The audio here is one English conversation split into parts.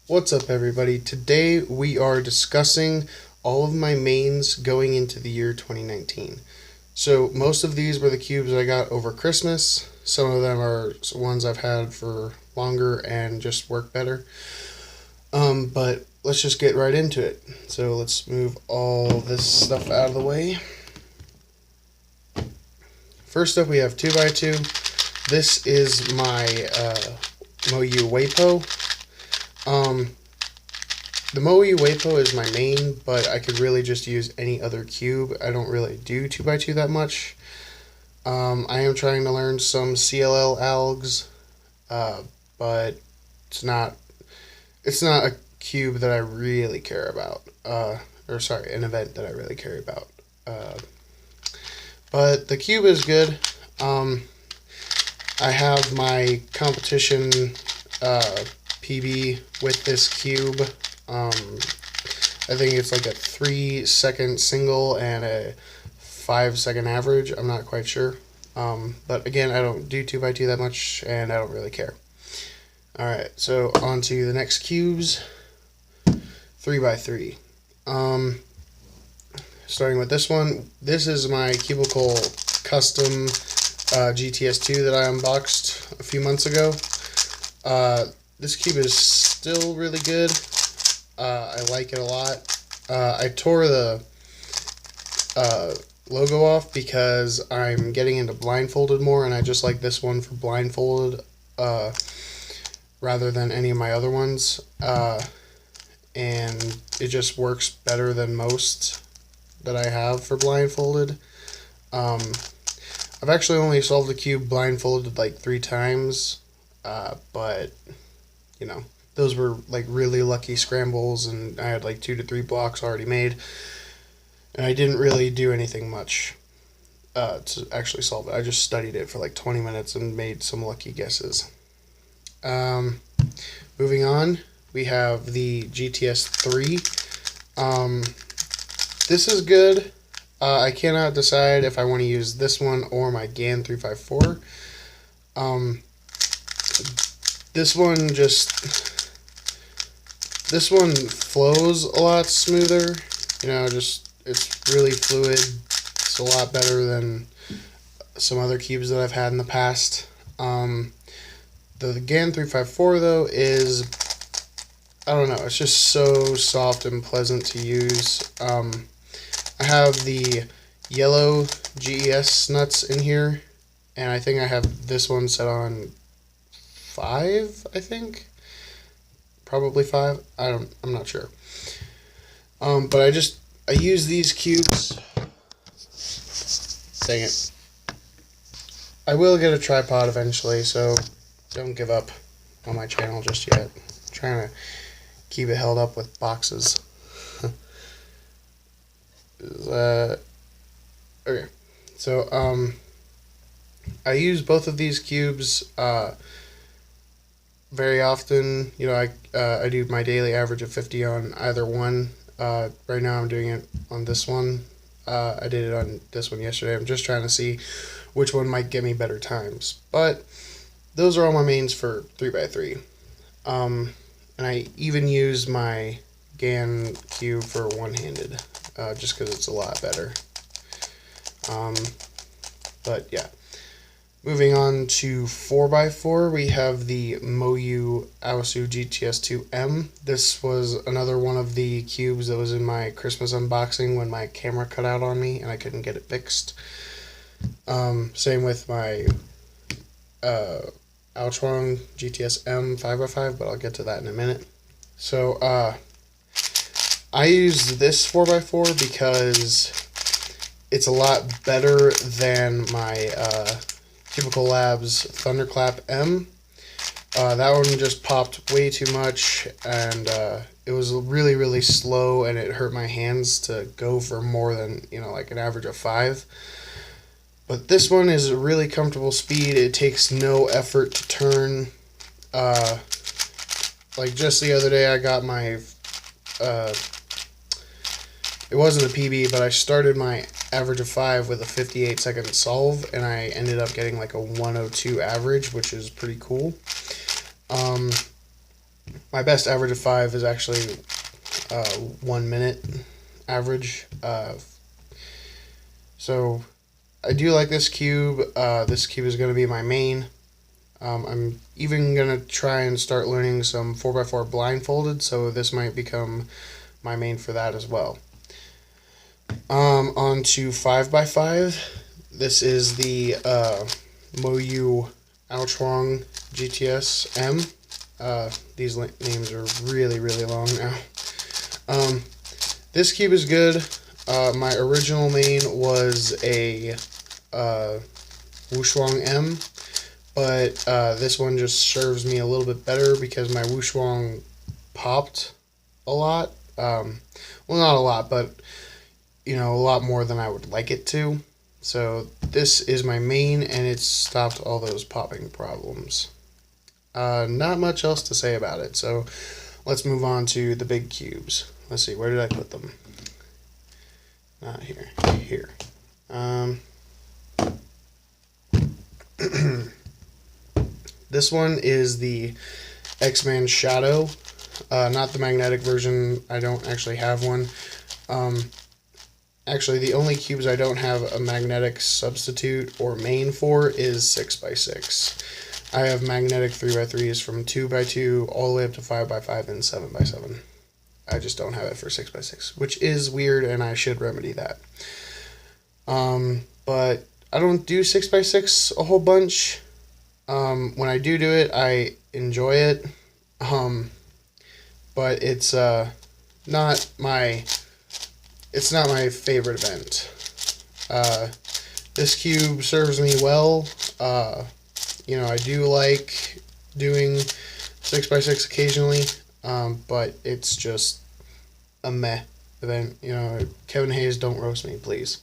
What's up, everybody? Today we are discussing all of my mains going into the year 2019. So, most of these were the cubes I got over Christmas. Some of them are ones I've had for longer and just work better. But let's just get right into it. So, let's move all this stuff out of the way. First up, we have 2x2. This is my Moyu Weipo. The Moe Weipo is my main, but I could really just use any other cube. I don't really do 2x2 that much. I am trying to learn some CLL algs, but it's not a cube that I really care about. An event that I really care about. But the cube is good. I have my competition PB with this cube. I think it's like a 3-second single and a 5-second average. I'm not quite sure. But again, I don't do 2x2 that much, and I don't really care. Alright, so on to the next cubes. 3x3. Starting with this one. This is my cubicle custom GTS2 that I unboxed a few months ago. This cube is still really good. I like it a lot. I tore the logo off because I'm getting into blindfolded more, and I just like this one for blindfolded rather than any of my other ones. And it just works better than most that I have for blindfolded. I've actually only solved the cube blindfolded like 3 times, but you know, those were like really lucky scrambles, and I had like 2 to 3 blocks already made, and I didn't really do anything much to actually solve it. I just studied it for like 20 minutes and made some lucky guesses. Moving on, we have the GTS 3. This is good. I cannot decide if I want to use this one or my GAN 354. This one flows a lot smoother. You know, just it's really fluid. It's a lot better than some other cubes that I've had in the past. The GAN 354 though is, I don't know, it's just so soft and pleasant to use. I have the yellow GES nuts in here, and I think I have this one set on 5, I think. Probably 5. I'm not sure. But I use these cubes. Dang it. I will get a tripod eventually, so don't give up on my channel just yet. I'm trying to keep it held up with boxes. Okay. So, I use both of these cubes, very often. You know, I do my daily average of 50 on either one. Right now I'm doing it on this one. I did it on this one yesterday. I'm just trying to see which one might get me better times. But those are all my mains for 3x3. And I even use my GAN cube for one-handed, just because it's a lot better. But yeah. Moving on to 4x4, we have the Moyu Aosu GTS2M. This was another one of the cubes that was in my Christmas unboxing when my camera cut out on me and I couldn't get it fixed. Same with my Aochuang GTS-M 5x5, but I'll get to that in a minute. So, I use this 4x4 because it's a lot better than my Cubicle Labs Thunderclap M. That one just popped way too much, and it was really, really slow, and it hurt my hands to go for more than, you know, like an average of 5. But this one is a really comfortable speed. It takes no effort to turn. Like just the other day, I got my it wasn't a PB, but I started my average of 5 with a 58-second solve, and I ended up getting like a 102 average, which is pretty cool. My best average of 5 is actually 1 minute average. So I do like this cube. This cube is going to be my main. I'm even going to try and start learning some 4x4 blindfolded, so this might become my main for that as well. On to 5x5. This is the Moyu Ouchwang GTS M. These names are really, really long now. This cube is good. My original main was a Wuxuang M, but this one just serves me a little bit better because my Wuxuang popped a lot. Well, not a lot, but a lot more than I would like it to. So this is my main, and it's stopped all those popping problems. Not much else to say about it, so let's move on to the big cubes. Let's see, where did I put them? Not here. Here. This one is the X-Man Shadow. Not the magnetic version. I don't actually have one. Actually, the only cubes I don't have a magnetic substitute or main for is 6x6. I have magnetic 3x3s from 2x2 all the way up to 5x5 and 7x7. I just don't have it for 6x6, which is weird, and I should remedy that. But I don't do 6x6 a whole bunch. When I do it, I enjoy it. But it's not my favorite event. This cube serves me well. I do like doing 6x6 occasionally, but it's just a meh event. Kevin Hayes, don't roast me, please.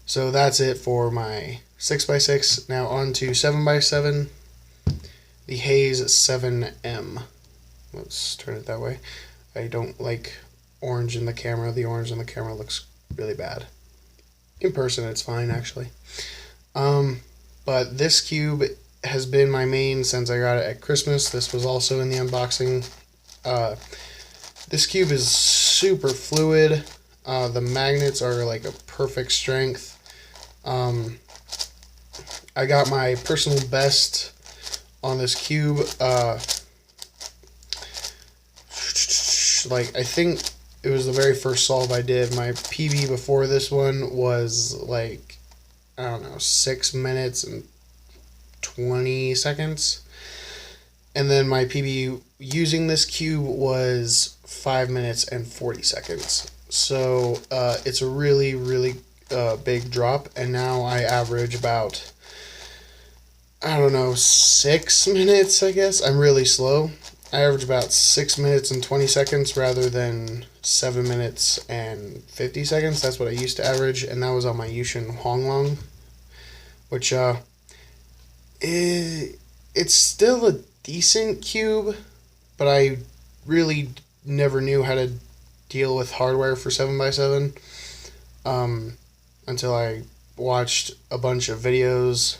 So that's it for my 6x6. Now on to 7x7, the Hayes 7M. Let's turn it that way. I don't like orange in the camera. The orange in the camera looks really bad. In person, it's fine, actually. But this cube has been my main since I got it at Christmas. This was also in the unboxing. This cube is super fluid. The magnets are like a perfect strength. I got my personal best on this cube. I think it was the very first solve I did. My PB before this one was 6 minutes and 20 seconds. And then my PB using this cube was 5 minutes and 40 seconds. So it's a really, really big drop. And now I average about, 6 minutes, I guess. I'm really slow. I average about 6 minutes and 20 seconds rather than 7 minutes and 50 seconds. That's what I used to average, and that was on my Yushin Honglong, which it's still a decent cube, but I really never knew how to deal with hardware for 7x7 until I watched a bunch of videos,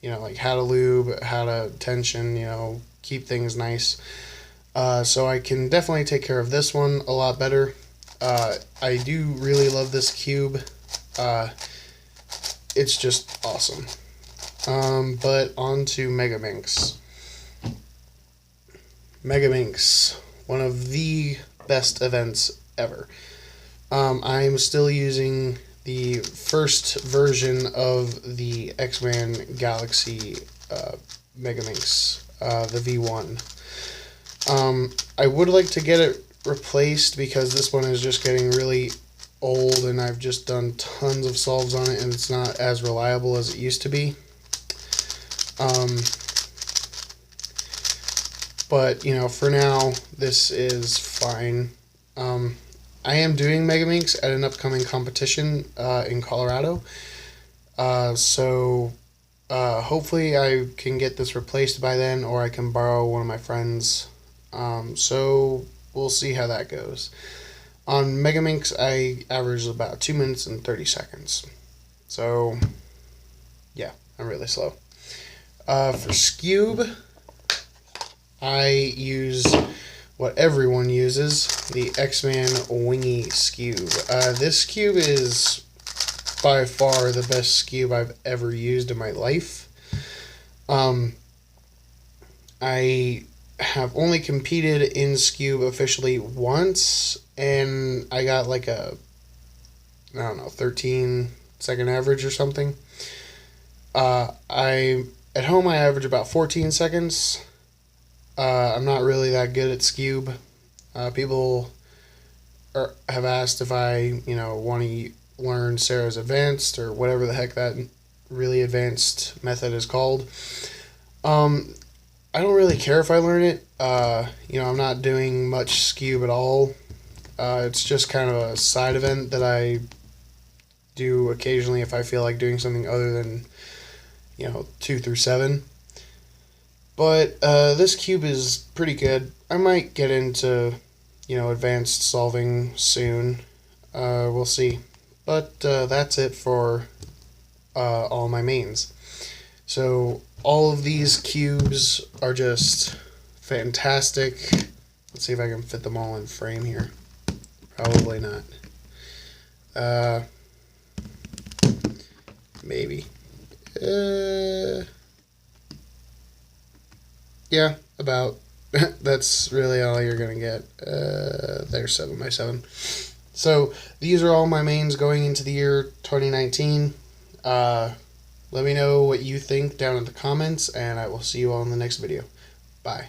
like how to lube, how to tension, keep things nice. So I can definitely take care of this one a lot better. I do really love this cube. It's just awesome. But on to Megaminx. Megaminx, one of the best events ever. I'm still using the first version of the X-Man Galaxy Megaminx, the V1. I would like to get it replaced because this one is just getting really old and I've just done tons of solves on it and it's not as reliable as it used to be. But, for now, this is fine. I am doing Megaminx at an upcoming competition in Colorado. So hopefully I can get this replaced by then, or I can borrow one of my friends'. So we'll see how that goes. On Megaminx, I averaged about 2 minutes and 30 seconds. So, yeah, I'm really slow. For Scube, I use what everyone uses, the X-Man Wingy Cube. This cube is by far the best cube I've ever used in my life. I have only competed in Scube officially once, and I got like a, I don't know, 13-second average or something. At home I average about 14 seconds. I'm not really that good at Scube. People have asked if I, want to learn Sarah's Advanced or whatever the heck that really advanced method is called. I don't really care if I learn it. I'm not doing much Scube at all. It's just kind of a side event that I do occasionally if I feel like doing something other than, 2 through 7. But this cube is pretty good. I might get into, advanced solving soon. We'll see. But that's it for all my mains. So all of these cubes are just fantastic. Let's see if I can fit them all in frame here. Probably not. Maybe. Yeah, about. That's really all you're gonna get. There's 7x7. So these are all my mains going into the year 2019. Let me know what you think down in the comments, and I will see you all in the next video. Bye.